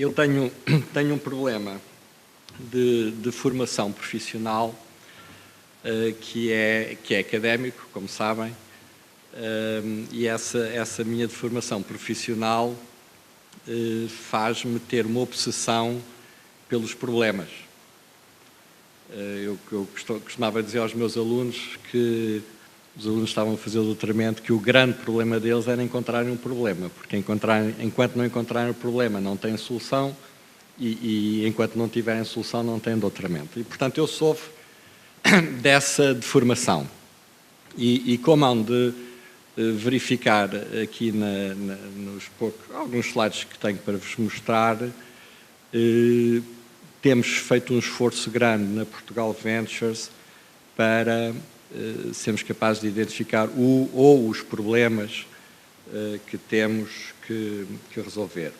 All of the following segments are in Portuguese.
eu tenho um problema de formação profissional que é académico, como sabem, e essa minha formação profissional faz-me ter uma obsessão pelos problemas. Eu costumava dizer aos meus alunos que os alunos estavam a fazer o doutoramento que o grande problema deles era encontrarem um problema, porque enquanto não encontrarem o problema não têm solução e enquanto não tiverem solução não têm doutoramento. E, portanto, eu sofro dessa deformação. E como hão de verificar aqui alguns slides que tenho para vos mostrar, temos feito um esforço grande na Portugal Ventures para sermos capazes de identificar os problemas que temos que resolver.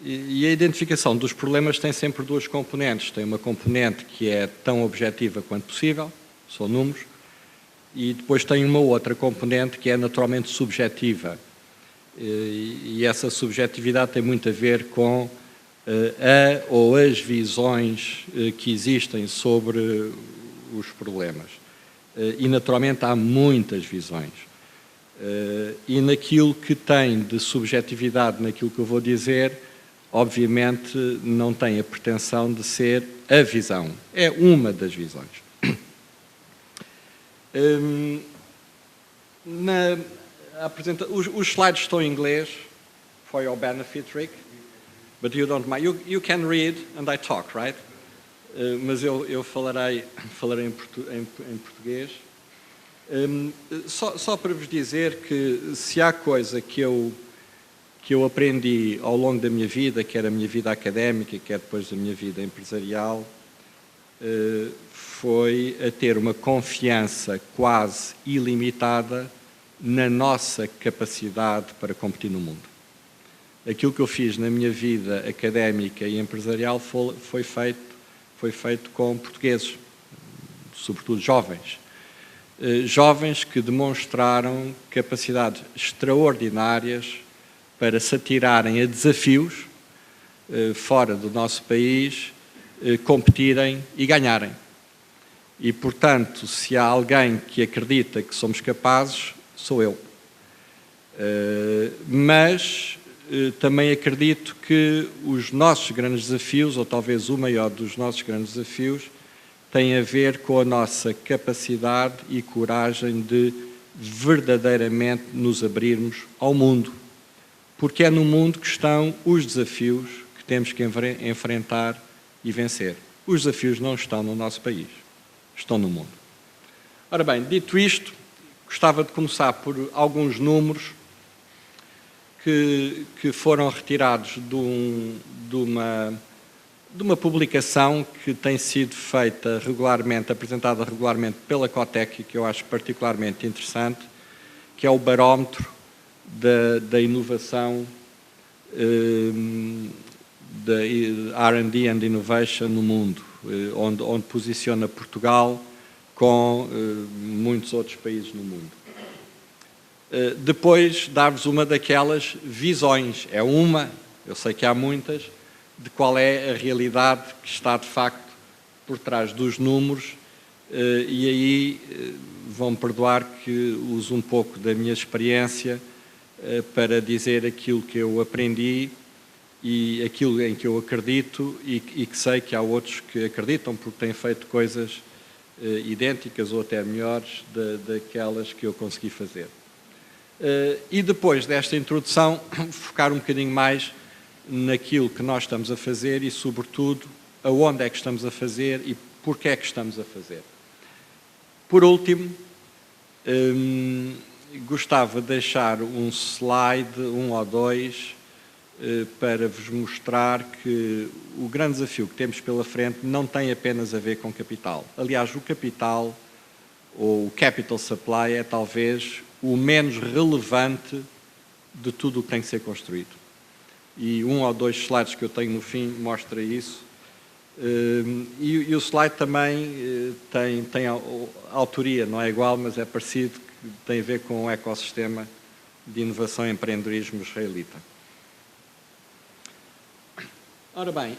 E a identificação dos problemas tem sempre duas componentes. Tem uma componente que é tão objetiva quanto possível, são números, e depois tem uma outra componente que é naturalmente subjetiva. E essa subjetividade tem muito a ver com ou as visões que existem sobre os problemas. E naturalmente há muitas visões. E naquilo que tem de subjetividade, naquilo que eu vou dizer, obviamente não tem a pretensão de ser a visão. É uma das visões. Os slides estão em inglês, for your benefit, Rick, but you don't mind. You can read and I talk, right? Mas eu falarei em português. Só para vos dizer que se há coisa que eu aprendi ao longo da minha vida, quer a minha vida académica, quer depois a minha vida empresarial, foi a ter uma confiança quase ilimitada na nossa capacidade para competir no mundo. Aquilo que eu fiz na minha vida académica e empresarial foi feito com portugueses, sobretudo jovens. Jovens que demonstraram capacidades extraordinárias para se atirarem a desafios fora do nosso país, competirem e ganharem. E, portanto, se há alguém que acredita que somos capazes, sou eu. Mas também acredito que os nossos grandes desafios, ou talvez o maior dos nossos grandes desafios, tem a ver com a nossa capacidade e coragem de verdadeiramente nos abrirmos ao mundo. Porque é no mundo que estão os desafios que temos que enfrentar e vencer. Os desafios não estão no nosso país, estão no mundo. Ora bem, dito isto, gostava de começar por alguns números que foram retirados de uma publicação que tem sido feita regularmente, apresentada regularmente pela Cotec, que eu acho particularmente interessante, que é o barómetro da inovação, da R&D and Innovation no mundo, onde posiciona Portugal com muitos outros países no mundo. Depois, dar-vos uma daquelas visões. É uma, eu sei que há muitas, de qual é a realidade que está, de facto, por trás dos números, e aí vão-me perdoar que uso um pouco da minha experiência para dizer aquilo que eu aprendi e aquilo em que eu acredito e que sei que há outros que acreditam porque têm feito coisas idênticas ou até melhores daquelas que eu consegui fazer. E depois desta introdução, focar um bocadinho mais naquilo que nós estamos a fazer e, sobretudo, aonde é que estamos a fazer e porquê é que estamos a fazer. Por último, gostava de deixar um slide, um ou dois, para vos mostrar que o grande desafio que temos pela frente não tem apenas a ver com capital. Aliás, o capital, ou o capital supply, é talvez o menos relevante de tudo o que tem que ser construído. E um ou dois slides que eu tenho no fim mostra isso. E o slide também tem a autoria, não é igual, mas é parecido, tem a ver com o ecossistema de inovação e empreendedorismo israelita. Ora bem,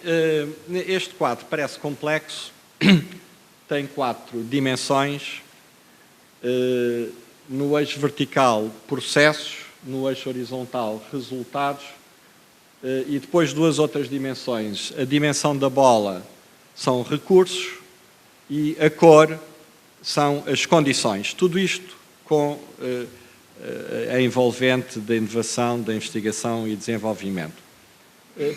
este quadro parece complexo, tem 4 dimensões, no eixo vertical processos, no eixo horizontal resultados, e depois 2 outras dimensões. A dimensão da bola são recursos e a cor são as condições. Tudo isto com a envolvente da inovação, da investigação e desenvolvimento.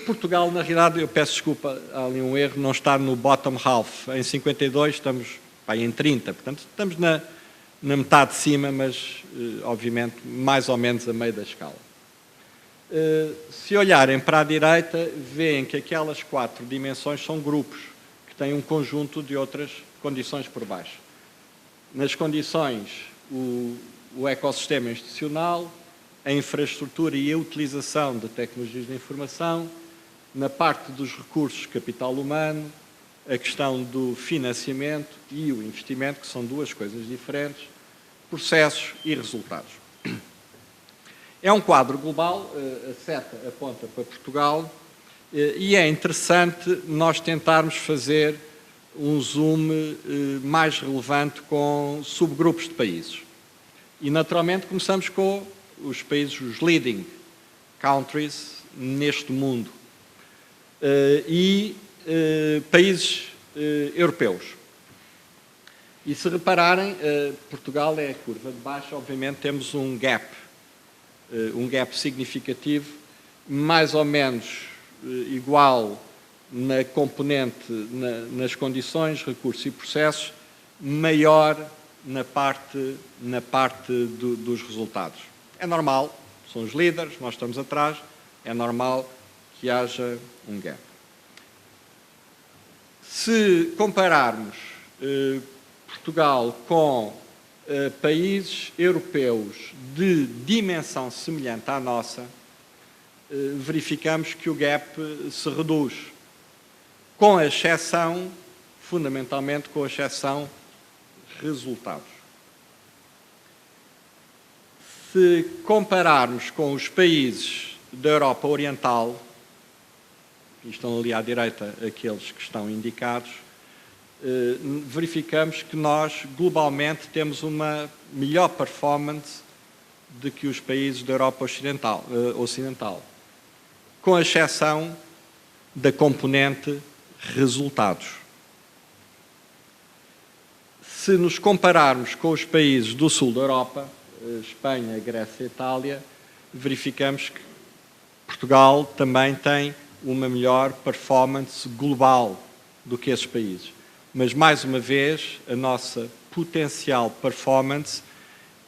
Portugal, na realidade, eu peço desculpa, há ali um erro, não está no bottom half. Em 52 estamos em 30, portanto estamos na metade de cima, mas obviamente mais ou menos a meio da escala. Se olharem para a direita, veem que aquelas 4 dimensões são grupos, que têm um conjunto de outras condições por baixo. Nas condições, o ecossistema institucional, a infraestrutura e a utilização de tecnologias de informação, na parte dos recursos, capital humano, a questão do financiamento e o investimento, que são 2 coisas diferentes, processos e resultados. É um quadro global, a seta aponta para Portugal, e é interessante nós tentarmos fazer um zoom mais relevante com subgrupos de países. E, naturalmente, começamos com os países, os leading countries neste mundo, e países europeus. E se repararem, Portugal é a curva de baixo, obviamente temos um gap significativo, mais ou menos igual na componente, nas condições, recursos e processos, maior na parte dos resultados. É normal, são os líderes, nós estamos atrás, é normal que haja um gap. Se compararmos Portugal com países europeus de dimensão semelhante à nossa, verificamos que o gap se reduz, com a exceção, fundamentalmente com a exceção resultados. Se compararmos com os países da Europa Oriental, e estão ali à direita aqueles que estão indicados, verificamos que nós, globalmente, temos uma melhor performance do que os países da Europa Ocidental, com a exceção da componente resultados. Se nos compararmos com os países do sul da Europa, Espanha, Grécia e Itália, verificamos que Portugal também tem uma melhor performance global do que esses países. Mas, mais uma vez, a nossa potencial performance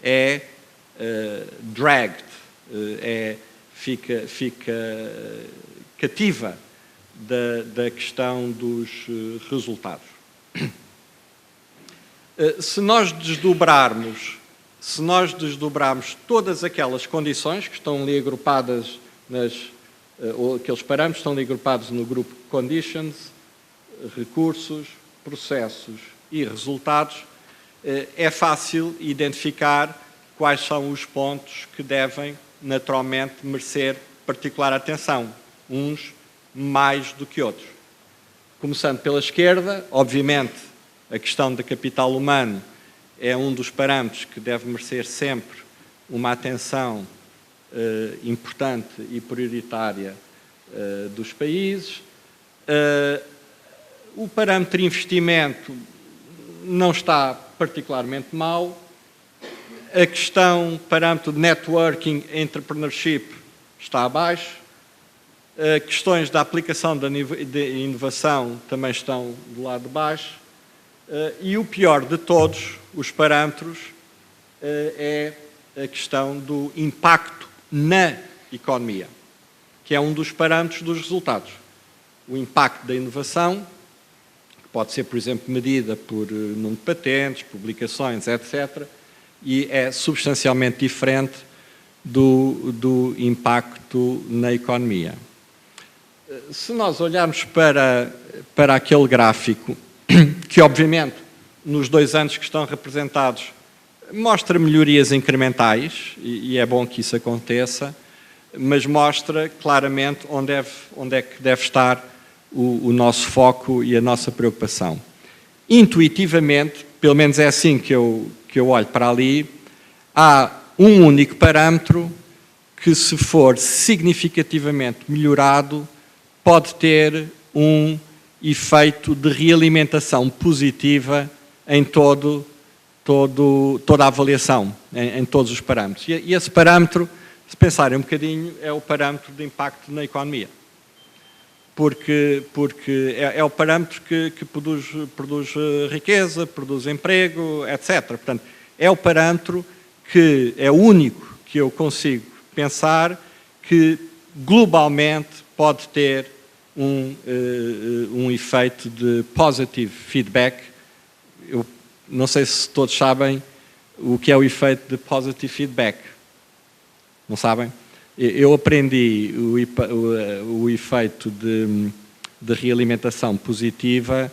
é dragged, fica cativa da questão dos resultados. Se nós desdobrarmos todas aquelas condições que estão ali agrupadas ou aqueles parâmetros estão ali agrupados no grupo Conditions, recursos, processos e resultados, é fácil identificar quais são os pontos que devem naturalmente merecer particular atenção, uns mais do que outros. Começando pela esquerda, obviamente, a questão do capital humano é um dos parâmetros que deve merecer sempre uma atenção importante e prioritária dos países. O parâmetro de investimento não está particularmente mau. A questão, parâmetro de networking, entrepreneurship, está abaixo. Questões da aplicação da inovação também estão do lado de baixo. E o pior de todos os parâmetros é a questão do impacto na economia, que é um dos parâmetros dos resultados. O impacto da inovação, que pode ser, por exemplo, medida por número de patentes, publicações, etc., e é substancialmente diferente do impacto na economia. Se nós olharmos para aquele gráfico, que obviamente nos 2 anos que estão representados mostra melhorias incrementais, e é bom que isso aconteça, mas mostra claramente onde é que deve estar o nosso foco e a nossa preocupação. Intuitivamente, pelo menos é assim que eu olho para ali, há um único parâmetro que, se for significativamente melhorado, pode ter um efeito de realimentação positiva em toda a avaliação, em todos os parâmetros. E esse parâmetro, se pensarem um bocadinho, é o parâmetro de impacto na economia. Porque é o parâmetro que produz riqueza, produz emprego, etc. Portanto, é o parâmetro que é o único que eu consigo pensar que globalmente pode ter um efeito de positive feedback. Eu não sei se todos sabem o que é o efeito de positive feedback. Não sabem? Eu aprendi o efeito de realimentação positiva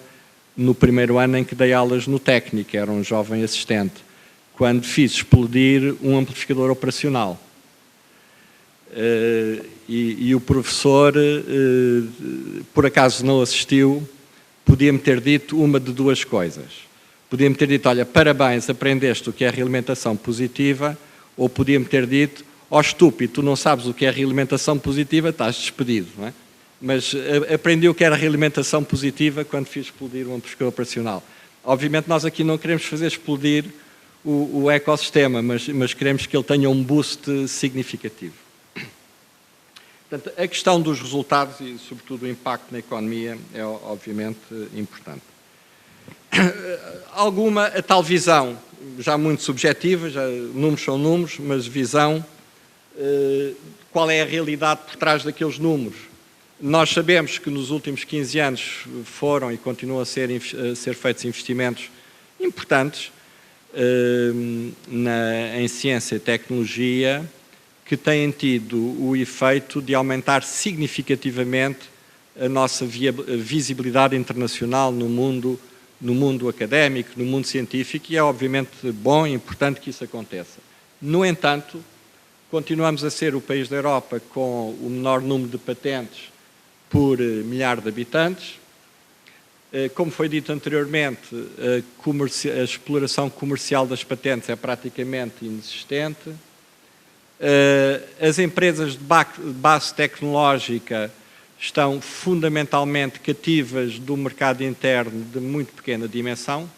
no primeiro ano em que dei aulas no técnico, era um jovem assistente, quando fiz explodir um amplificador operacional. E o professor, por acaso não assistiu, podia-me ter dito uma de duas coisas. Podia-me ter dito, olha, parabéns, aprendeste o que é realimentação positiva, ou podia-me ter dito, ó estúpido, tu não sabes o que é realimentação positiva, estás despedido, não é? Mas aprendi o que era realimentação positiva quando fiz explodir um amplificador operacional. Obviamente nós aqui não queremos fazer explodir o ecossistema, mas queremos que ele tenha um boost significativo. Portanto, a questão dos resultados e, sobretudo, o impacto na economia é, obviamente, importante. A tal visão, já muito subjetiva, números são números, mas visão, qual é a realidade por trás daqueles números? Nós sabemos que nos últimos 15 anos foram e continuam a ser feitos investimentos importantes em ciência e tecnologia, que têm tido o efeito de aumentar significativamente a nossa visibilidade internacional no mundo académico, no mundo científico, e é obviamente bom e importante que isso aconteça. No entanto, continuamos a ser o país da Europa com o menor número de patentes por milhar de habitantes. Como foi dito anteriormente, a exploração comercial das patentes é praticamente inexistente. As empresas de base tecnológica estão fundamentalmente cativas do mercado interno de muito pequena dimensão.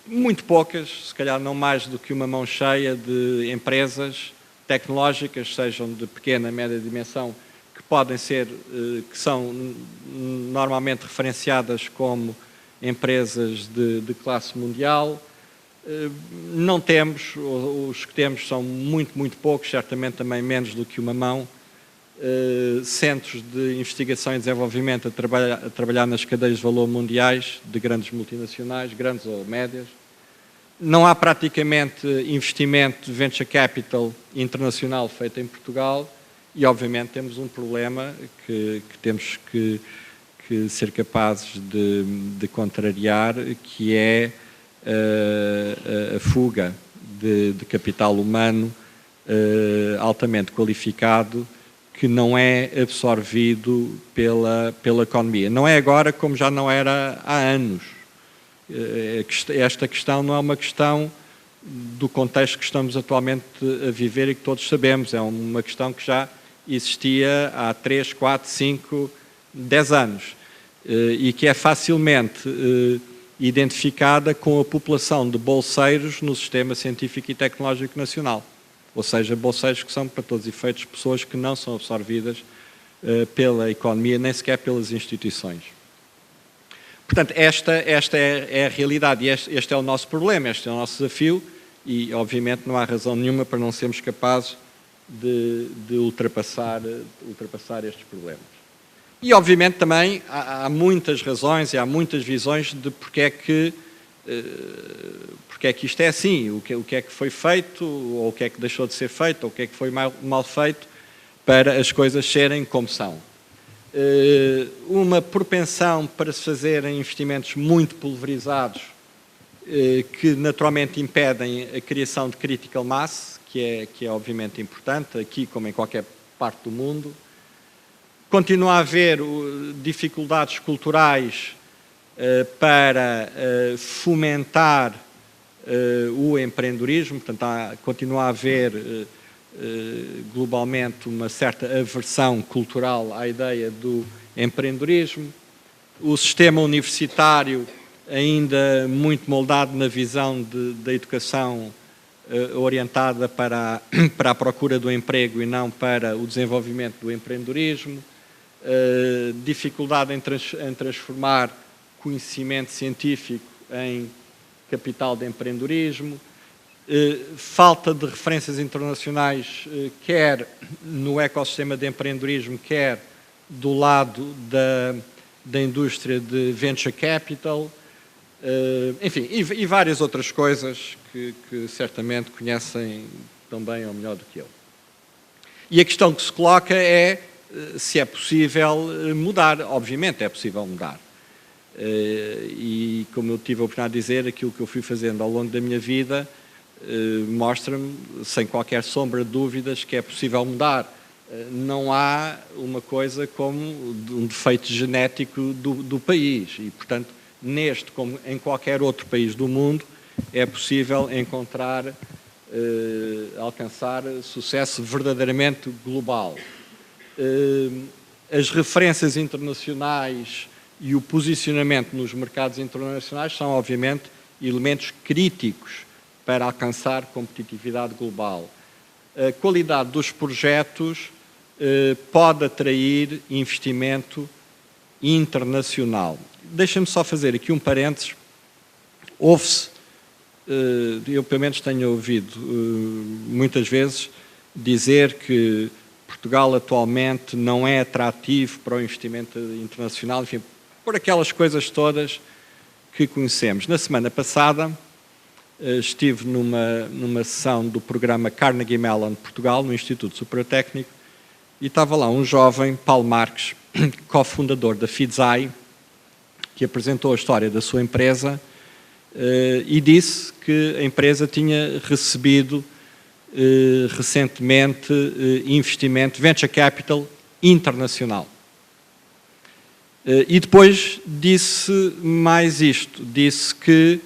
Muito poucas, se calhar não mais do que uma mão cheia de empresas tecnológicas, sejam de pequena, média dimensão, que são normalmente referenciadas como empresas de classe mundial. Não temos, os que temos são muito poucos, certamente também menos do que uma mão, centros de investigação e desenvolvimento a trabalhar nas cadeias de valor mundiais de grandes multinacionais, grandes ou médias. Não há praticamente investimento de venture capital internacional feito em Portugal e, obviamente, temos um problema que temos que ser capazes de contrariar, que é a fuga de capital humano altamente qualificado que não é absorvido pela economia. Não é agora como já não era há anos. Esta questão não é uma questão do contexto que estamos atualmente a viver e que todos sabemos. É uma questão que já existia há 3, 4, 5, 10 anos e que é facilmente identificada com a população de bolseiros no sistema científico e tecnológico nacional. Ou seja, bolseiros que são, para todos os efeitos, pessoas que não são absorvidas pela economia, nem sequer pelas instituições. Portanto, esta é a realidade e este é o nosso problema, este é o nosso desafio e, obviamente, não há razão nenhuma para não sermos capazes de ultrapassar estes problemas. E, obviamente, também há muitas razões e há muitas visões de porque é que isto é assim, o que é que foi feito, ou o que é que deixou de ser feito, ou o que é que foi mal feito para as coisas serem como são. Uma propensão para se fazerem investimentos muito pulverizados que naturalmente impedem a criação de critical mass, que é obviamente importante, aqui como em qualquer parte do mundo. Continua a haver dificuldades culturais para fomentar o empreendedorismo, portanto, continua a haver globalmente uma certa aversão cultural à ideia do empreendedorismo. O sistema universitário ainda muito moldado na visão da educação orientada para a procura do emprego e não para o desenvolvimento do empreendedorismo. Dificuldade em transformar conhecimento científico em capital de empreendedorismo, falta de referências internacionais, quer no ecossistema de empreendedorismo, quer do lado da indústria de venture capital, enfim, e várias outras coisas que certamente conhecem tão bem ou melhor do que eu. E a questão que se coloca é se é possível mudar. Obviamente é possível mudar. E como eu tive a oportunidade de dizer, aquilo que eu fui fazendo ao longo da minha vida mostra-me, sem qualquer sombra de dúvidas, que é possível mudar. Não há uma coisa como um defeito genético do país e, portanto, neste como em qualquer outro país do mundo, é possível encontrar, alcançar sucesso verdadeiramente global. As referências internacionais e o posicionamento nos mercados internacionais são, obviamente, elementos críticos para alcançar competitividade global. A qualidade dos projetos pode atrair investimento internacional. Deixa-me só fazer aqui um parênteses. Ouve-se, eu pelo menos tenho ouvido muitas vezes dizer que Portugal atualmente não é atrativo para o investimento internacional, enfim, por aquelas coisas todas que conhecemos. Na semana passada estive numa sessão do programa Carnegie Mellon Portugal, no Instituto Superior Técnico, e estava lá um jovem, Paulo Marques, cofundador da FIDSAI, que apresentou a história da sua empresa e disse que a empresa tinha recebido recentemente investimento, venture capital internacional. E depois disse mais isto, disse que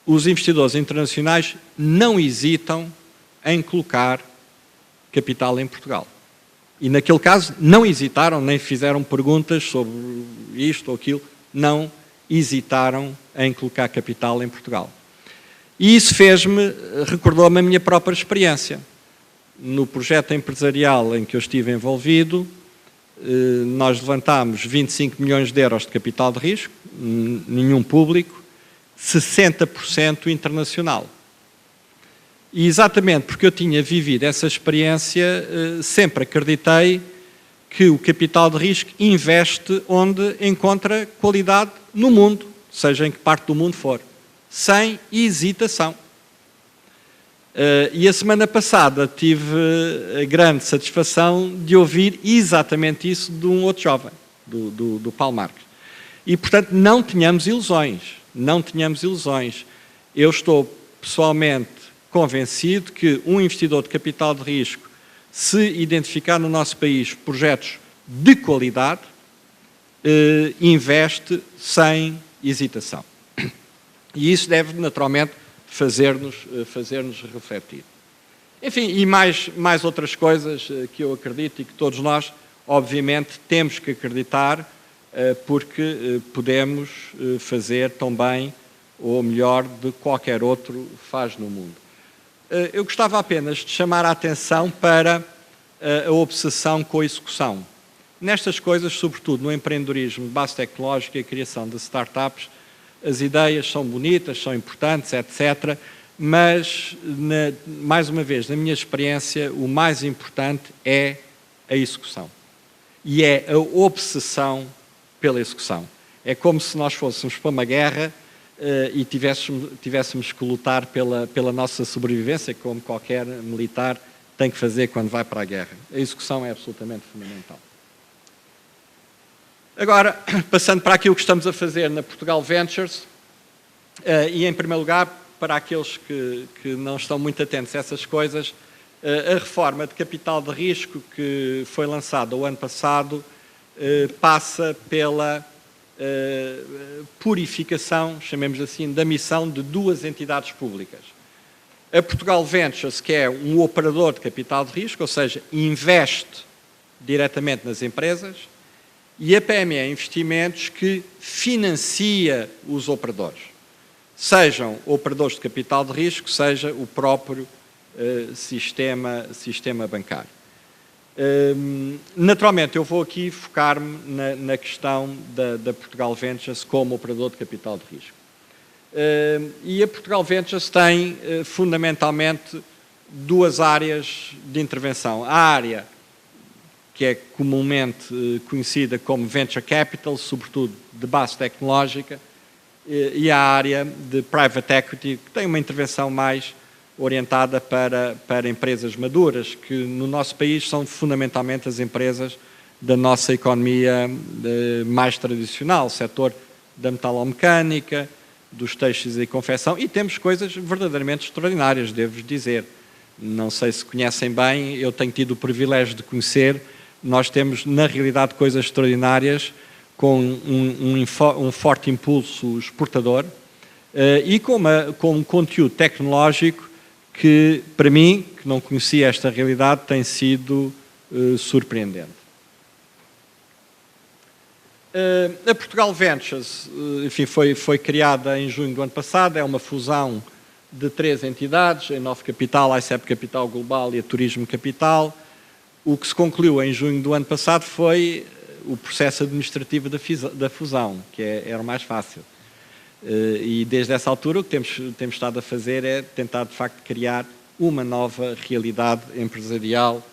os investidores internacionais não hesitam em colocar capital em Portugal. E naquele caso não hesitaram, nem fizeram perguntas sobre isto ou aquilo, não hesitaram em colocar capital em Portugal. E isso recordou-me a minha própria experiência. No projeto empresarial em que eu estive envolvido, nós levantámos 25 milhões de euros de capital de risco, nenhum público, 60% internacional. E exatamente porque eu tinha vivido essa experiência, sempre acreditei que o capital de risco investe onde encontra qualidade no mundo, seja em que parte do mundo for, sem hesitação. E a semana passada tive a grande satisfação de ouvir exatamente isso de um outro jovem, do Paulo Marques. E, portanto, não tenhamos ilusões, não tenhamos ilusões. Eu estou pessoalmente convencido que um investidor de capital de risco, se identificar no nosso país projetos de qualidade, investe sem hesitação. E isso deve, naturalmente, fazer-nos refletir. Enfim, e mais outras coisas que eu acredito e que todos nós, obviamente, temos que acreditar, porque podemos fazer tão bem ou melhor de qualquer outro faz no mundo. Eu gostava apenas de chamar a atenção para a obsessão com a execução. Nestas coisas, sobretudo no empreendedorismo de base tecnológica e a criação de startups, as ideias são bonitas, são importantes, etc. Mas, mais uma vez, na minha experiência, o mais importante é a execução. E é a obsessão pela execução. É como se nós fôssemos para uma guerra e tivéssemos que lutar pela nossa sobrevivência, como qualquer militar tem que fazer quando vai para a guerra. A execução é absolutamente fundamental. Agora, passando para aquilo que estamos a fazer na Portugal Ventures, e em primeiro lugar, para aqueles que não estão muito atentos a essas coisas, A reforma de capital de risco que foi lançada o ano passado passa pela purificação, chamemos assim, da missão de duas entidades públicas. A Portugal Ventures, que é um operador de capital de risco, ou seja, investe diretamente nas empresas, e a PME Investimentos, que financia os operadores, sejam operadores de capital de risco, seja o próprio sistema bancário. Naturalmente, eu vou aqui focar-me na questão da Portugal Ventures como operador de capital de risco. E a Portugal Ventures tem, fundamentalmente, duas áreas de intervenção. A área que é comumente conhecida como Venture Capital, sobretudo de base tecnológica, e a área de Private Equity, que tem uma intervenção mais orientada para empresas maduras, que no nosso país são fundamentalmente as empresas da nossa economia mais tradicional, o setor da metalomecânica, dos têxteis e confecção, e temos coisas verdadeiramente extraordinárias, devo dizer. Não sei se conhecem bem, eu tenho tido o privilégio de conhecer, nós temos na realidade coisas extraordinárias com um forte impulso exportador e com um conteúdo tecnológico que, para mim, que não conhecia esta realidade, tem sido surpreendente. A Portugal Ventures, enfim, foi criada em junho do ano passado, é uma fusão de 3 entidades, a Inove Capital, a ICEP Capital Global e a Turismo Capital. O que se concluiu em junho do ano passado foi o processo administrativo da fusão, que era o mais fácil. E desde essa altura o que temos estado a fazer é tentar, de facto, criar uma nova realidade empresarial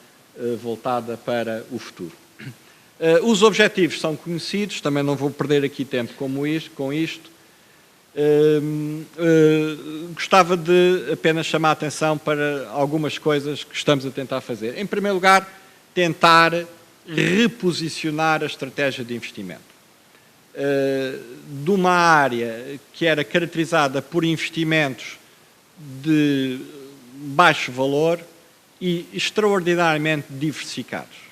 voltada para o futuro. Os objetivos são conhecidos, também não vou perder aqui tempo com isto. Gostava de apenas chamar a atenção para algumas coisas que estamos a tentar fazer. Em primeiro lugar, tentar reposicionar a estratégia de investimento. De uma área que era caracterizada por investimentos de baixo valor e extraordinariamente diversificados.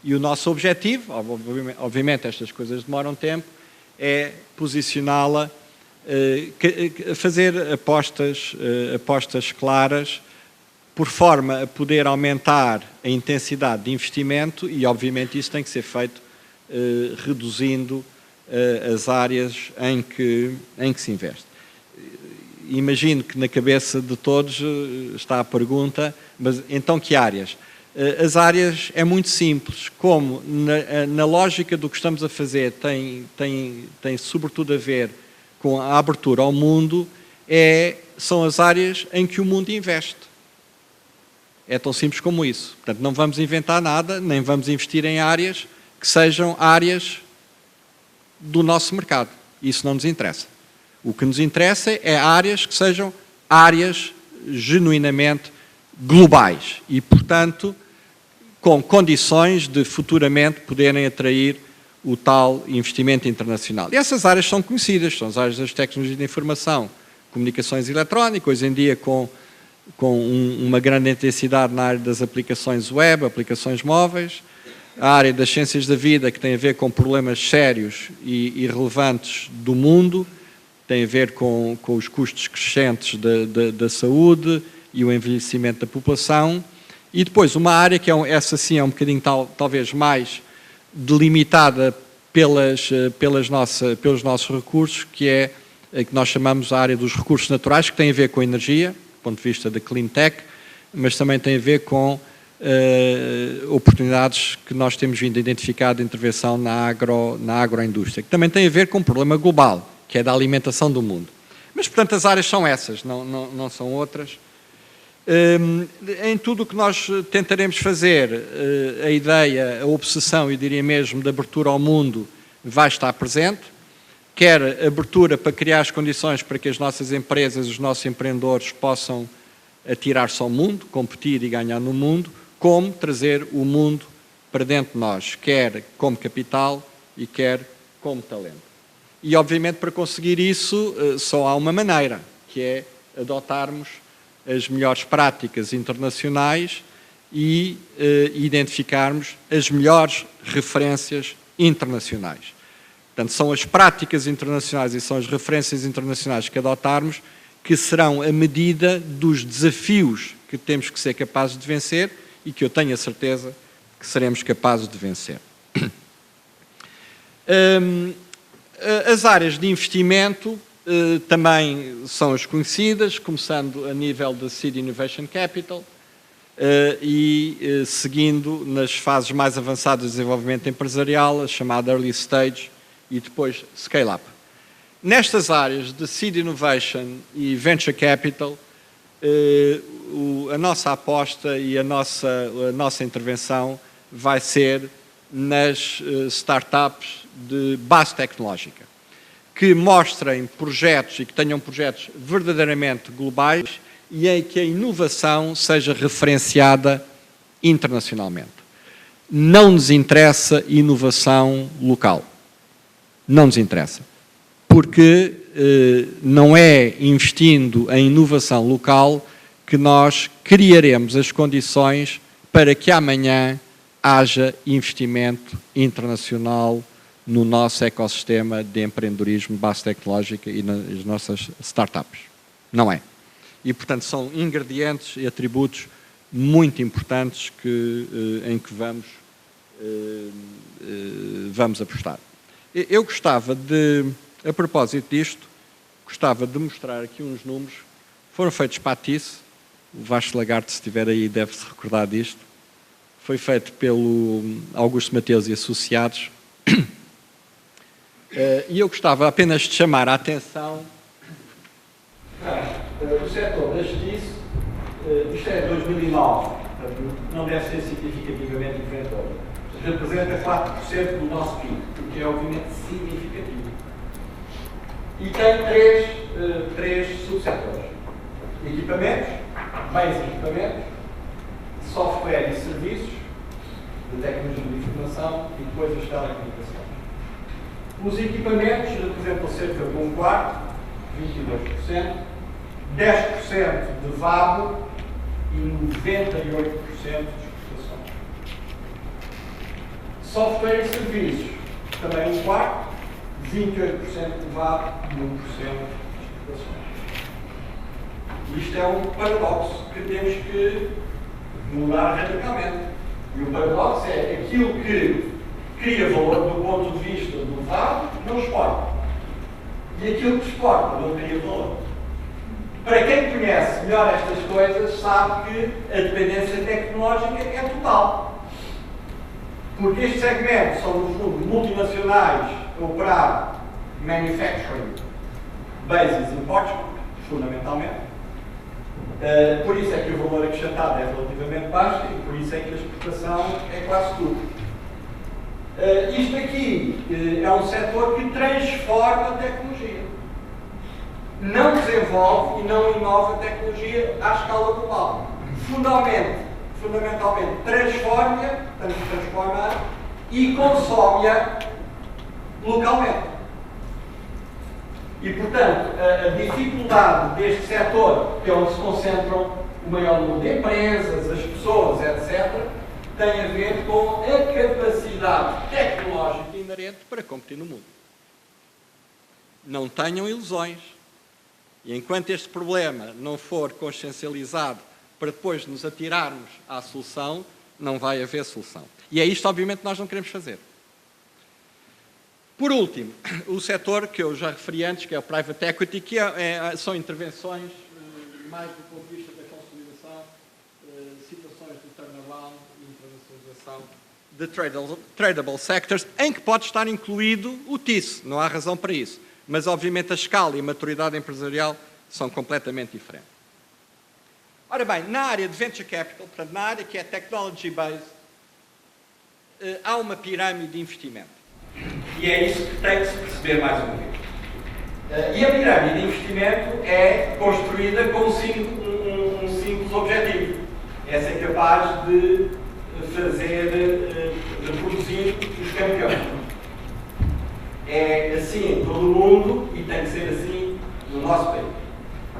E o nosso objetivo, obviamente estas coisas demoram tempo, é posicioná-la, fazer apostas claras, por forma a poder aumentar a intensidade de investimento e, obviamente, isso tem que ser feito reduzindo as áreas em que se investe. Imagino que na cabeça de todos está a pergunta, mas então que áreas? As áreas é muito simples, como na lógica do que estamos a fazer tem sobretudo a ver com a abertura ao mundo, são as áreas em que o mundo investe. É tão simples como isso. Portanto, não vamos inventar nada, nem vamos investir em áreas que sejam áreas do nosso mercado. Isso não nos interessa. O que nos interessa é áreas que sejam áreas genuinamente globais e, portanto, com condições de futuramente poderem atrair o tal investimento internacional. E essas áreas são conhecidas, são as áreas das tecnologias de informação, comunicações eletrónicas, hoje em dia com uma grande intensidade na área das aplicações web, aplicações móveis, a área das ciências da vida, que tem a ver com problemas sérios e relevantes do mundo, tem a ver com os custos crescentes da saúde e o envelhecimento da população, e depois uma área que essa sim é um bocadinho talvez mais delimitada pelos nossos recursos, que é a que nós chamamos a área dos recursos naturais, que tem a ver com a energia, do ponto de vista da clean tech, mas também tem a ver com oportunidades que nós temos vindo a identificar de intervenção na agroindústria, que também tem a ver com um problema global, que é da alimentação do mundo. Mas, portanto, as áreas são essas, não são outras. Em tudo o que nós tentaremos fazer, a ideia, a obsessão, eu diria mesmo, de abertura ao mundo vai estar presente, quer abertura para criar as condições para que as nossas empresas, os nossos empreendedores possam atirar-se ao mundo, competir e ganhar no mundo, como trazer o mundo para dentro de nós, quer como capital e quer como talento. E, obviamente, para conseguir isso, só há uma maneira, que é adotarmos as melhores práticas internacionais e identificarmos as melhores referências internacionais. Portanto, são as práticas internacionais e são as referências internacionais que adotarmos que serão a medida dos desafios que temos que ser capazes de vencer e que eu tenho a certeza que seremos capazes de vencer. As áreas de investimento também são as conhecidas, começando a nível da Seed Innovation Capital e seguindo nas fases mais avançadas de desenvolvimento empresarial, a chamada Early Stage e depois Scale-Up. Nestas áreas de Seed Innovation e Venture Capital, a nossa aposta e a nossa intervenção vai ser nas startups de base tecnológica, que mostrem projetos e que tenham projetos verdadeiramente globais e em que a inovação seja referenciada internacionalmente. Não nos interessa inovação local. Não nos interessa. Porque não é investindo em inovação local que nós criaremos as condições para que amanhã haja investimento internacional no nosso ecossistema de empreendedorismo, base tecnológica e nas nossas startups. Não é. E, portanto, são ingredientes e atributos muito importantes em que vamos apostar. Eu gostava de, a propósito disto, gostava de mostrar aqui uns números. Foram feitos para a TIS, o Vasco Lagarde, se estiver aí, deve-se recordar disto. Foi feito pelo Augusto Mateus e Associados. E eu gostava apenas de chamar a atenção o setor das TIS, isto é 2009, portanto, não deve ser significativamente diferente hoje. Representa 4% do nosso PIB, o que é obviamente significativo. E tem três subsetores. Equipamentos, bens e equipamentos, software e serviços, de tecnologia de informação e depois as telecomunicações. Os equipamentos representam cerca de um quarto, 22%, 10% de VABO e 98% de exportações. Software e serviços, também um quarto, 28% de VABO e 1% de exportações. Isto é um paradoxo que temos que mudar radicalmente. E o paradoxo é aquilo que cria valor do ponto de vista do VAB não exporta. E aquilo que exporta não cria valor. Para quem conhece melhor estas coisas, sabe que a dependência tecnológica é total. Porque estes segmentos são, no fundo, multinacionais a operar manufacturing bases in Portugal, fundamentalmente. Por isso é que o valor acrescentado é relativamente baixo e por isso é que a exportação é quase tudo. Isto aqui é um setor que transforma a tecnologia. Não desenvolve e não inova a tecnologia à escala global. Fundamentalmente transforma-a, tanto transforma e consome-a localmente. E, portanto, a dificuldade deste setor, que é onde se concentram o maior número de empresas, as pessoas, etc., tem a ver com a capacidade tecnológica inerente para competir no mundo. Não tenham ilusões. E enquanto este problema não for consciencializado para depois nos atirarmos à solução, não vai haver solução. E é isto, obviamente, que nós não queremos fazer. Por último, o setor que eu já referi antes, que é o Private Equity, que são intervenções mais do ponto de vista da consolidação, situações de turnaround e internacionalização de tradable sectors, em que pode estar incluído o TIS, não há razão para isso. Mas, obviamente, a escala e a maturidade empresarial são completamente diferentes. Ora bem, na área de Venture Capital, portanto, na área que é Technology Based, há uma pirâmide de investimento. E é isso que tem que se perceber mais uma vez. E a pirâmide de investimento é construída com um simples objetivo. É ser capaz de reproduzir os campeões. É assim em todo o mundo e tem que ser assim no nosso país.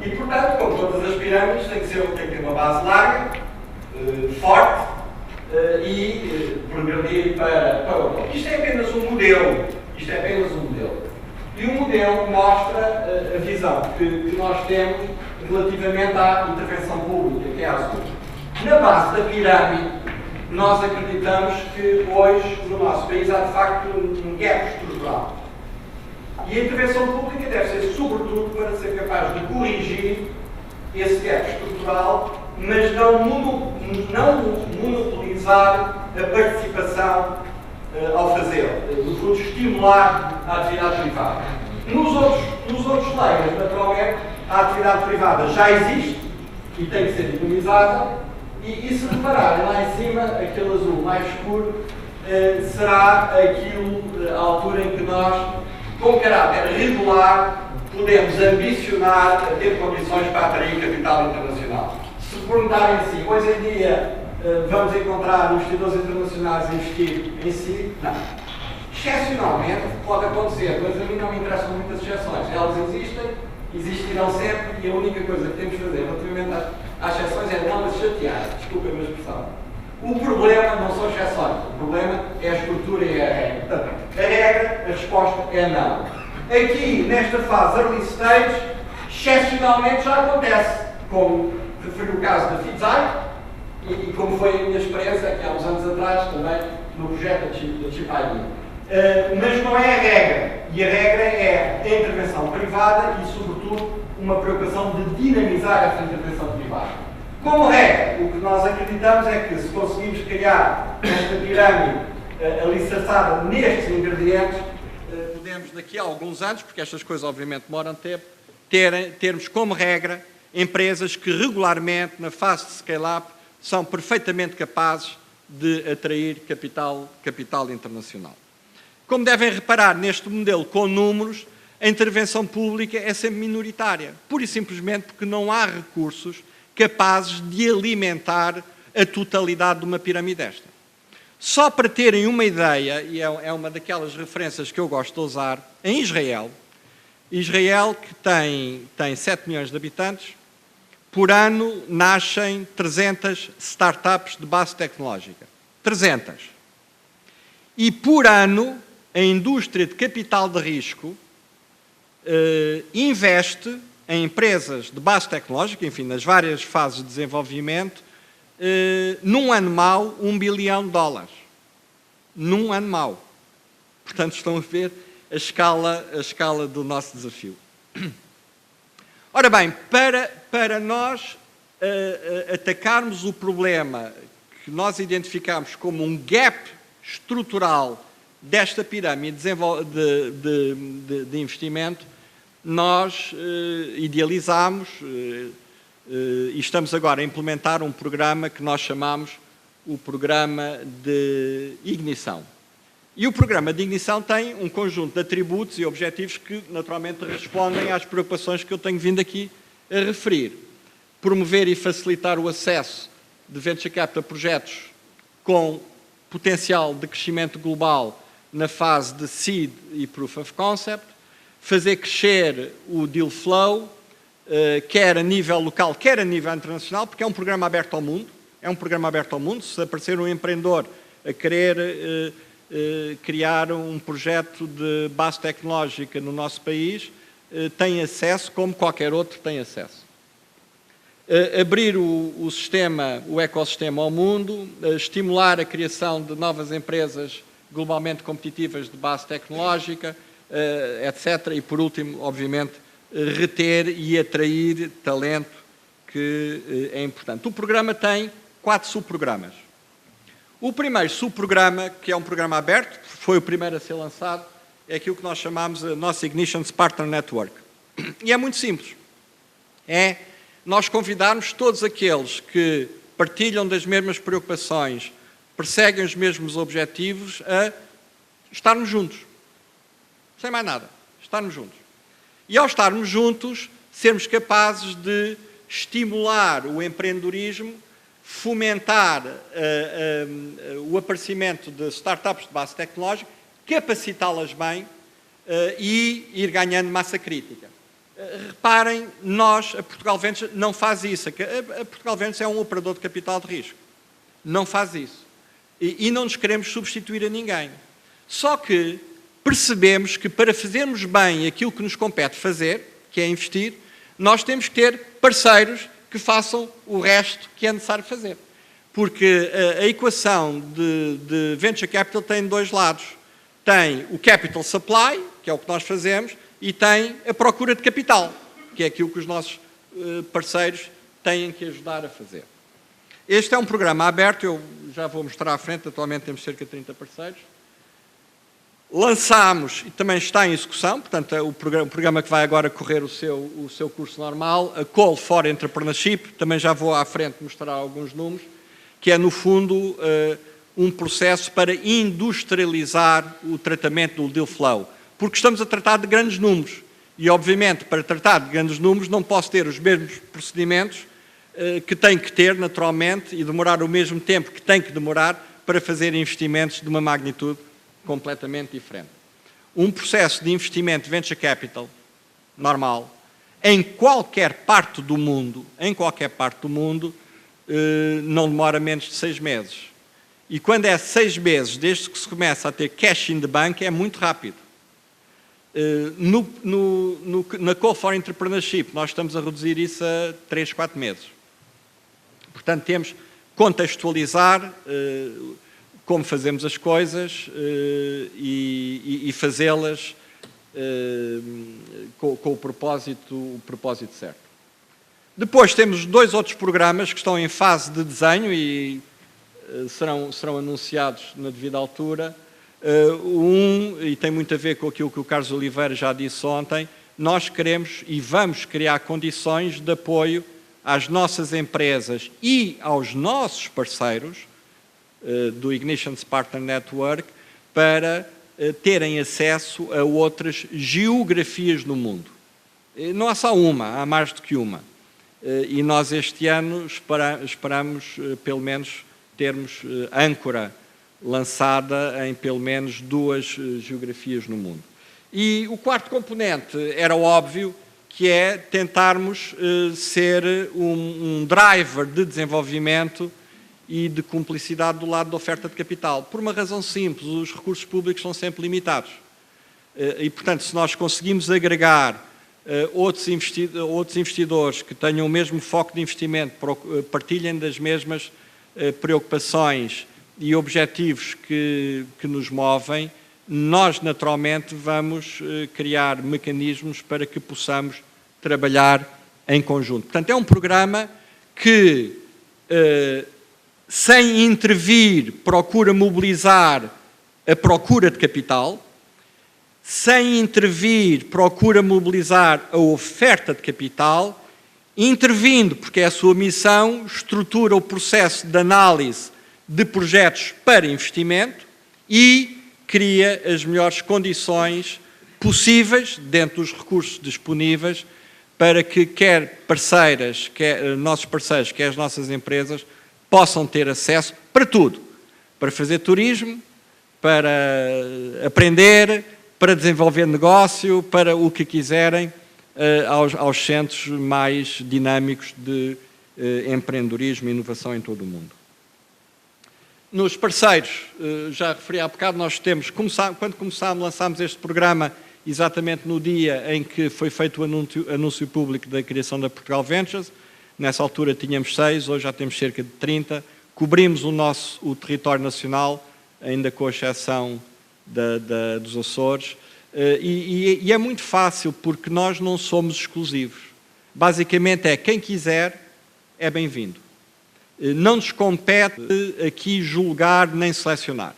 E, portanto, como todas as pirâmides, tem que ter uma base larga forte e progredir para o topo. Isto é apenas um modelo. Isto é apenas um modelo. E o modelo mostra a visão que nós temos relativamente à intervenção pública, que é a azul. Na base da pirâmide, nós acreditamos que hoje, no nosso país, há de facto um gap estrutural. E a intervenção pública deve ser, sobretudo, para ser capaz de corrigir esse gap estrutural, mas não monopolizar a participação ao fazê-lo, no fundo, estimular a atividade privada. Nos outros layers, naturalmente, a atividade privada já existe e tem que ser dinamizada, e se repararem lá em cima, aquele azul mais escuro, será aquilo, a altura em que nós, com caráter regular, podemos ambicionar a ter condições para atrair capital internacional. Se perguntarem assim, hoje em dia vamos encontrar investidores internacionais a investir em si? Não. Excepcionalmente pode acontecer, mas a mim não me interessam muitas exceções. Elas existirão sempre, e a única coisa que temos de fazer relativamente às exceções é não as chatear. Desculpem a expressão. O problema não são exceções, o problema é a estrutura e a regra. Portanto, a regra, a resposta é não. Aqui, nesta fase early stage, excepcionalmente já acontece, como referiu o caso da Fitzai, e como foi a minha experiência aqui há uns anos atrás, também no projeto da Chip ID. Mas não é a regra. E a regra é a intervenção privada e, sobretudo, uma preocupação de dinamizar essa intervenção privada. Como regra, o que nós acreditamos é que, se conseguimos criar esta pirâmide alicerçada nestes ingredientes, podemos, daqui a alguns anos, porque estas coisas obviamente demoram tempo, termos como regra empresas que regularmente, na fase de scale-up, são perfeitamente capazes de atrair capital internacional. Como devem reparar, neste modelo com números, a intervenção pública é sempre minoritária, pura e simplesmente porque não há recursos capazes de alimentar a totalidade de uma pirâmide desta. Só para terem uma ideia, e é uma daquelas referências que eu gosto de usar, em Israel, que tem 7 milhões de habitantes, por ano nascem 300 startups de base tecnológica. 300. E por ano, a indústria de capital de risco investe em empresas de base tecnológica, enfim, nas várias fases de desenvolvimento, num ano mau, $1 bilhão. Num ano mau. Portanto, estão a ver a escala do nosso desafio. Ora bem, para nós atacarmos o problema que nós identificamos como um gap estrutural desta pirâmide de investimento, nós idealizámos e estamos agora a implementar um programa que nós chamamos o Programa de Ignição. E o Programa de Ignição tem um conjunto de atributos e objetivos que, naturalmente, respondem às preocupações que eu tenho vindo aqui a referir. Promover e facilitar o acesso de venture capital a projetos com potencial de crescimento global na fase de seed e proof of concept, fazer crescer o deal flow, quer a nível local, quer a nível internacional, porque é um programa aberto ao mundo. É um programa aberto ao mundo. Se aparecer um empreendedor a querer criar um projeto de base tecnológica no nosso país, tem acesso como qualquer outro tem acesso. Abrir o ecossistema ao mundo, estimular a criação de novas empresas globalmente competitivas de base tecnológica, etc. E, por último, obviamente, reter e atrair talento, que é importante. O programa tem 4 subprogramas. O primeiro subprograma, que é um programa aberto, foi o primeiro a ser lançado, é aquilo que nós chamamos a nossa Ignition Partner Network. E é muito simples. É nós convidarmos todos aqueles que partilham das mesmas preocupações, perseguem os mesmos objetivos, a estarmos juntos. Sem mais nada. Estarmos juntos. E ao estarmos juntos, sermos capazes de estimular o empreendedorismo, fomentar o aparecimento de startups de base tecnológica, capacitá-las bem e ir ganhando massa crítica. Reparem, a Portugal Ventures não faz isso. A Portugal Ventures é um operador de capital de risco. Não faz isso. E não nos queremos substituir a ninguém. Só que percebemos que para fazermos bem aquilo que nos compete fazer, que é investir, nós temos que ter parceiros que façam o resto que é necessário fazer. Porque a equação de Venture Capital tem dois lados. Tem o Capital Supply, que é o que nós fazemos, e tem a procura de capital, que é aquilo que os nossos parceiros têm que ajudar a fazer. Este é um programa aberto, eu já vou mostrar à frente, atualmente temos cerca de 30 parceiros. Lançámos, e também está em execução, portanto, o programa que vai agora correr o seu curso normal, a Call for Entrepreneurship, também já vou à frente mostrar alguns números, que é, no fundo, um processo para industrializar o tratamento do deal flow. Porque estamos a tratar de grandes números. E, obviamente, para tratar de grandes números, não posso ter os mesmos procedimentos que tenho que ter, naturalmente, e demorar o mesmo tempo que tenho que demorar para fazer investimentos de uma magnitude completamente diferente. Um processo de investimento de venture capital normal, em qualquer parte do mundo, não demora menos de 6 meses. E quando é 6 meses, desde que se começa a ter cash in the bank, é muito rápido. Na Call for Entrepreneurship, nós estamos a reduzir isso a 3, 4 meses. Portanto, temos que contextualizar como fazemos as coisas e fazê-las com o propósito certo. Depois temos 2 outros programas que estão em fase de desenho e serão anunciados na devida altura. E tem muito a ver com aquilo que o Carlos Oliveira já disse ontem, nós queremos e vamos criar condições de apoio às nossas empresas e aos nossos parceiros do Ignition Partner Network para terem acesso a outras geografias no mundo. Não há só uma, há mais do que uma. E nós este ano esperamos pelo menos termos âncora lançada em pelo menos 2 geografias no mundo. E o quarto componente era óbvio, que é tentarmos ser um driver de desenvolvimento e de cumplicidade do lado da oferta de capital. Por uma razão simples, os recursos públicos são sempre limitados. E, portanto, se nós conseguimos agregar outros investidores que tenham o mesmo foco de investimento, partilhem das mesmas preocupações e objetivos que nos movem, nós naturalmente vamos criar mecanismos para que possamos trabalhar em conjunto. Portanto, é um programa que, sem intervir, procura mobilizar a procura de capital, sem intervir, procura mobilizar a oferta de capital, intervindo, porque é a sua missão, estrutura o processo de análise de projetos para investimento e cria as melhores condições possíveis, dentro dos recursos disponíveis, para que quer nossos parceiros, quer as nossas empresas, possam ter acesso para tudo. Para fazer turismo, para aprender, para desenvolver negócio, para o que quiserem, aos centros mais dinâmicos de empreendedorismo e inovação em todo o mundo. Nos parceiros, já referi há bocado, nós temos, quando lançámos este programa, exatamente no dia em que foi feito o anúncio público da criação da Portugal Ventures. Nessa altura tínhamos 6, hoje já temos cerca de 30. Cobrimos o território nacional, ainda com a exceção dos Açores. E é muito fácil, porque nós não somos exclusivos. Basicamente quem quiser é bem-vindo. Não nos compete aqui julgar nem selecionar.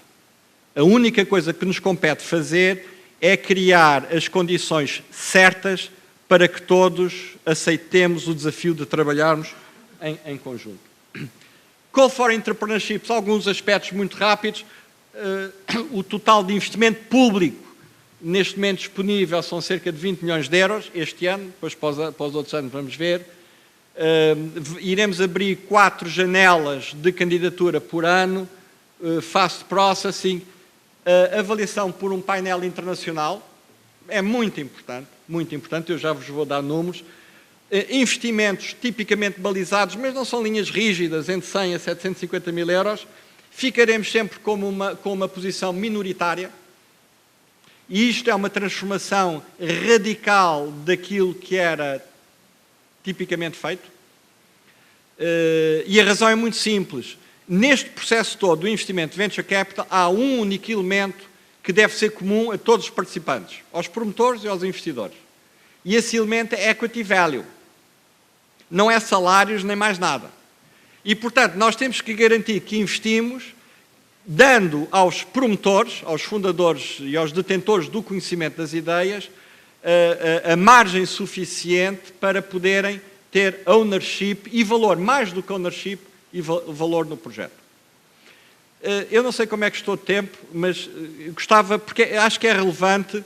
A única coisa que nos compete fazer é criar as condições certas para que todos aceitemos o desafio de trabalharmos em conjunto. Call for Entrepreneurship, alguns aspectos muito rápidos. O total de investimento público neste momento disponível são cerca de 20 milhões de euros este ano, depois para os outros anos vamos ver. Iremos abrir 4 janelas de candidatura por ano, fast processing, avaliação por um painel internacional, é muito importante. muito importante, eu já vos vou dar números. Investimentos tipicamente balizados, mas não são linhas rígidas, entre 100 a 750 mil euros, ficaremos sempre com uma posição minoritária. E isto é uma transformação radical daquilo que era tipicamente feito. E a razão é muito simples. Neste processo todo do investimento de Venture Capital, há um único elemento que deve ser comum a todos os participantes, aos promotores e aos investidores. E esse elemento é equity value. Não é salários nem mais nada. E, portanto, nós temos que garantir que investimos dando aos promotores, aos fundadores e aos detentores do conhecimento das ideias a margem suficiente para poderem ter ownership e valor, mais do que ownership, e valor no projeto. Eu não sei como é que estou de tempo, mas gostava, porque acho que é relevante,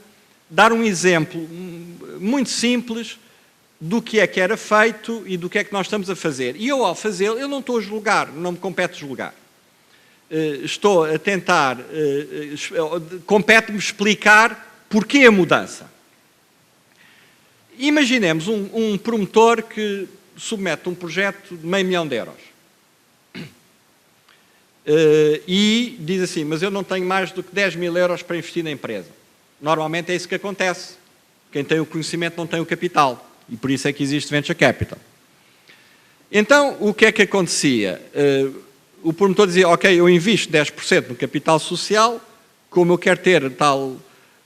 dar um exemplo muito simples do que era feito e do que é que nós estamos a fazer. E eu, ao fazê-lo, eu não estou a julgar, não me compete julgar. Estou a tentar, compete-me explicar porquê a mudança. Imaginemos um promotor que submete um projeto de €500 mil. E diz assim, mas eu não tenho mais do que €10 mil para investir na empresa. Normalmente é isso que acontece. Quem tem o conhecimento não tem o capital. E por isso é que existe Venture Capital. Então, o que é que acontecia? O promotor dizia, ok, eu invisto 10% no capital social, como eu quero ter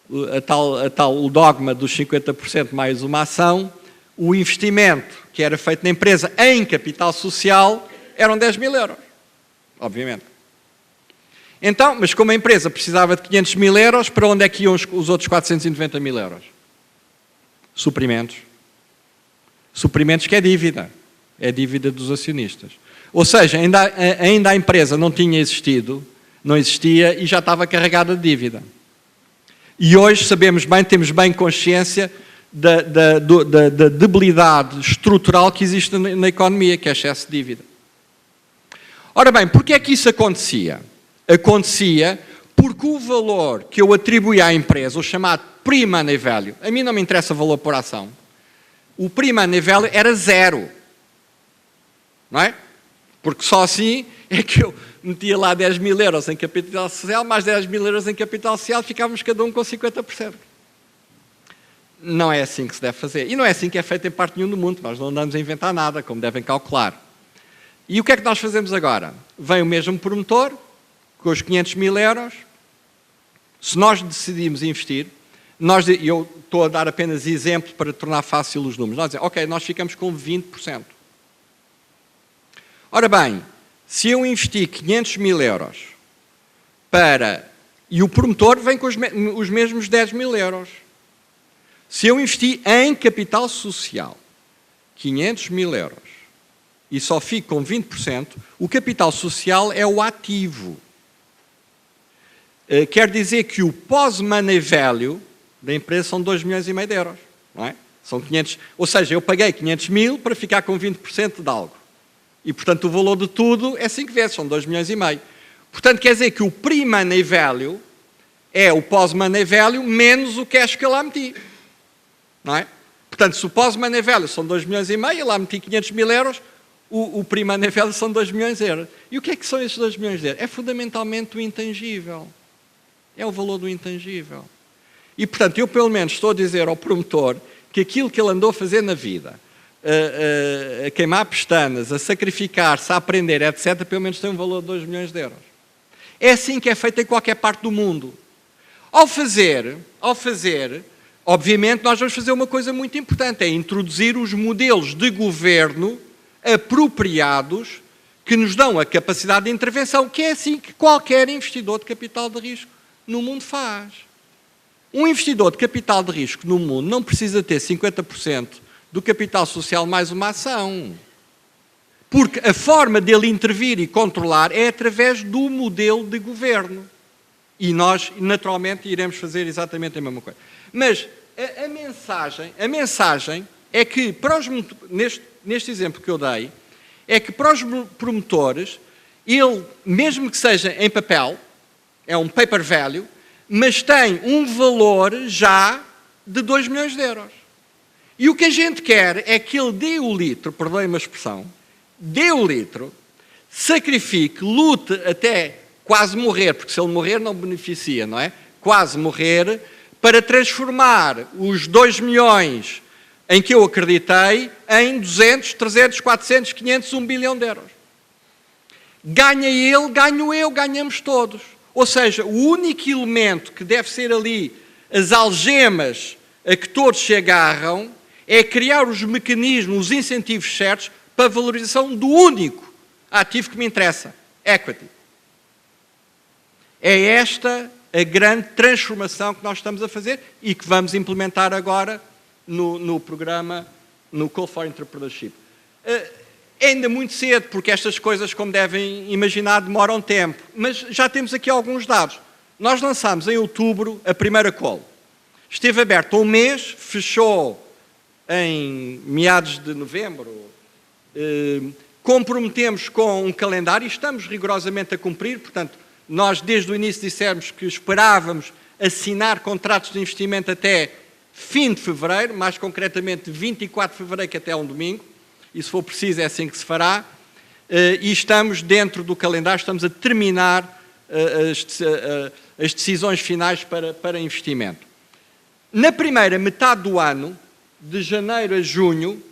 o dogma dos 50% mais uma ação, o investimento que era feito na empresa em capital social eram €10 mil, obviamente. Então, mas como a empresa precisava de €500 mil, para onde é que iam os outros €490 mil? Suprimentos. Suprimentos que é dívida dos acionistas. Ou seja, ainda a empresa não tinha existido, não existia e já estava carregada de dívida. E hoje sabemos bem, temos bem consciência da debilidade estrutural que existe na economia, que é excesso de dívida. Ora bem, porquê é que isso acontecia? Acontecia porque o valor que eu atribuía à empresa, o chamado pre-money value, a mim não me interessa o valor por ação, o pre-money value era 0. Não é? Porque só assim é que eu metia lá €10 mil em capital social, mais €10 mil em capital social, ficávamos cada um com 50%. Não é assim que se deve fazer. E não é assim que é feito em parte nenhuma do mundo. Nós não andamos a inventar nada, como devem calcular. E o que é que nós fazemos agora? Vem o mesmo promotor, com os €500 mil, se nós decidimos investir, eu estou a dar apenas exemplo para tornar fácil os números, nós dizemos, ok, nós ficamos com 20%. Ora bem, se eu investir €500 mil e o promotor vem com os mesmos €10 mil, se eu investir em capital social €500 mil e só fico com 20%, o capital social é o ativo. Quer dizer que o pós-money value da empresa são €2,5 milhões, não é? São 500, ou seja, eu paguei 500 mil para ficar com 20% de algo. E, portanto, o valor de tudo é 5 vezes, são €2,5 milhões. Portanto, quer dizer que o pre-money value é o pós-money value menos o cash que eu lá meti. Não é? Portanto, se o pós-money value são €2,5 milhões, eu lá meti 500 mil, o pre-money value são €2 milhões. E o que é que são esses €2 milhões? É fundamentalmente o intangível. É o valor do intangível. E, portanto, eu pelo menos estou a dizer ao promotor que aquilo que ele andou a fazer na vida, a queimar pestanas, a sacrificar-se, a aprender, etc., pelo menos tem um valor de €2 milhões. É assim que é feito em qualquer parte do mundo. Ao fazer, obviamente, nós vamos fazer uma coisa muito importante, é introduzir os modelos de governo apropriados que nos dão a capacidade de intervenção, que é assim que qualquer investidor de capital de risco no mundo faz. Um investidor de capital de risco no mundo não precisa ter 50% do capital social mais uma ação. Porque a forma dele intervir e controlar é através do modelo de governo. E nós, naturalmente, iremos fazer exatamente a mesma coisa. Mas a mensagem é que, neste exemplo que eu dei, é que para os promotores, ele, mesmo que seja em papel, é um paper value, mas tem um valor já de €2 milhões. E o que a gente quer é que ele dê o litro, perdoem-me a expressão, dê o litro, sacrifique, lute até quase morrer, porque se ele morrer não beneficia, não é? Quase morrer, para transformar os 2 milhões em que eu acreditei em 200, 300, 400, 500, 1 bilhão de euros. Ganha ele, ganho eu, ganhamos todos. Ou seja, o único elemento que deve ser ali as algemas a que todos se agarram é criar os mecanismos, os incentivos certos para a valorização do único ativo que me interessa, equity. É esta a grande transformação que nós estamos a fazer e que vamos implementar agora no programa, no Call for Entrepreneurship. É ainda muito cedo, porque estas coisas, como devem imaginar, demoram tempo, mas já temos aqui alguns dados. Nós lançámos em outubro a primeira call. Esteve aberto um mês, fechou em meados de novembro. Comprometemos com um calendário e estamos rigorosamente a cumprir, portanto, nós desde o início dissemos que esperávamos assinar contratos de investimento até fim de fevereiro, mais concretamente 24 de fevereiro, que até é um domingo, e se for preciso é assim que se fará, e estamos dentro do calendário, estamos a terminar as decisões finais para investimento. Na primeira metade do ano, de janeiro a junho,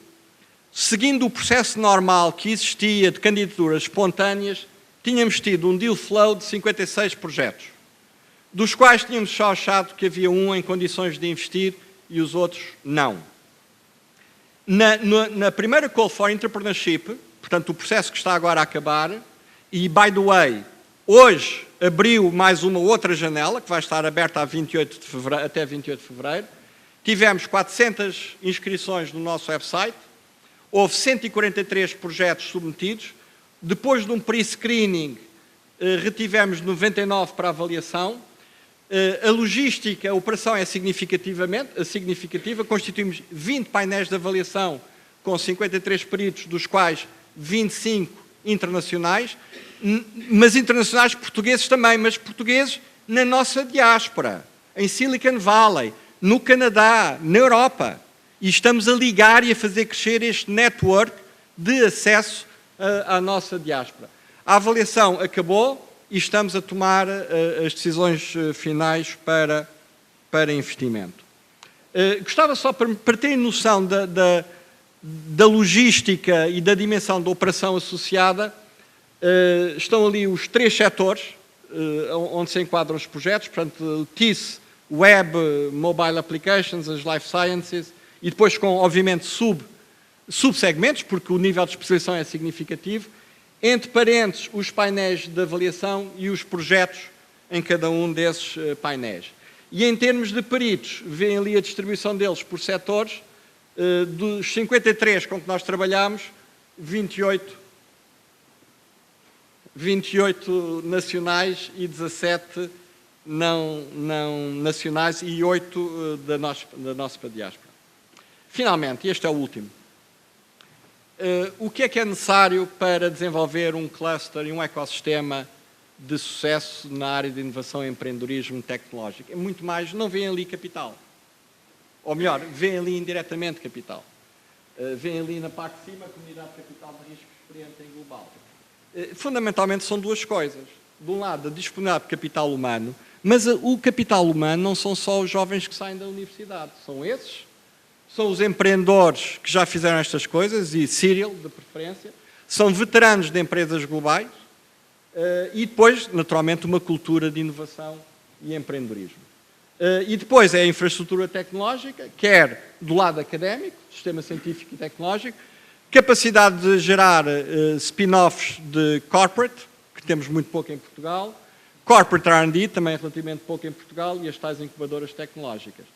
seguindo o processo normal que existia de candidaturas espontâneas, tínhamos tido um deal flow de 56 projetos, dos quais tínhamos só achado que havia um em condições de investir e os outros não. Na primeira Call for Entrepreneurship, portanto o processo que está agora a acabar, e by the way, hoje abriu mais uma outra janela, que vai estar aberta a 28 de fevereiro, até 28 de fevereiro, tivemos 400 inscrições no nosso website, houve 143 projetos submetidos, depois de um pre-screening retivemos 99 para avaliação, a logística, a operação é significativa, constituímos 20 painéis de avaliação com 53 peritos, dos quais 25 internacionais, mas internacionais portugueses também, mas portugueses na nossa diáspora, em Silicon Valley, no Canadá, na Europa. E estamos a ligar e a fazer crescer este network de acesso à nossa diáspora. A avaliação acabou e estamos a tomar as decisões finais para investimento. Gostava só, para terem noção da logística e da dimensão da operação associada, estão ali os 3 setores onde se enquadram os projetos, portanto, o TIS, Web, Mobile Applications, as Life Sciences, e depois com, obviamente, subsegmentos, porque o nível de especialização é significativo, entre parênteses, os painéis de avaliação e os projetos em cada um desses painéis. E em termos de peritos, veem ali a distribuição deles por setores, dos 53 com que nós trabalhamos, 28 nacionais e 17 não nacionais e 8 da nossa diáspora. Finalmente, este é o último. O que é necessário para desenvolver um cluster e um ecossistema de sucesso na área de inovação e empreendedorismo tecnológico? É muito mais, não vêem ali capital. Ou melhor, vêem ali indiretamente capital. Vêem ali na parte de cima a comunidade de capital de risco experiente em global. Fundamentalmente são duas coisas. De um lado, a disponibilidade de capital humano, mas o capital humano não são só os jovens que saem da universidade, são esses. São os empreendedores que já fizeram estas coisas, e serial, de preferência. São veteranos de empresas globais. E depois, naturalmente, uma cultura de inovação e empreendedorismo. E depois é a infraestrutura tecnológica, quer do lado académico, sistema científico e tecnológico, capacidade de gerar spin-offs de corporate, que temos muito pouco em Portugal, corporate R&D, também relativamente pouco em Portugal, e as tais incubadoras tecnológicas.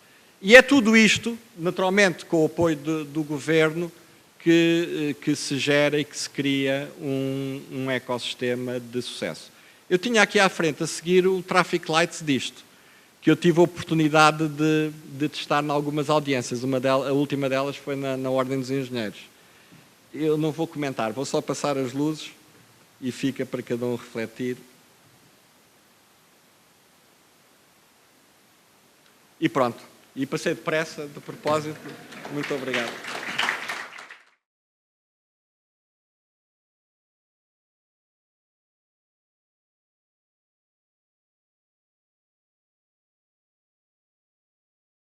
E é tudo isto, naturalmente, com o apoio do Governo, que se gera e que se cria um ecossistema de sucesso. Eu tinha aqui à frente a seguir o traffic lights disto, que eu tive a oportunidade de testar em algumas audiências. A última delas foi na Ordem dos Engenheiros. Eu não vou comentar, vou só passar as luzes e fica para cada um refletir. E pronto. E passei depressa, de propósito. Muito obrigado.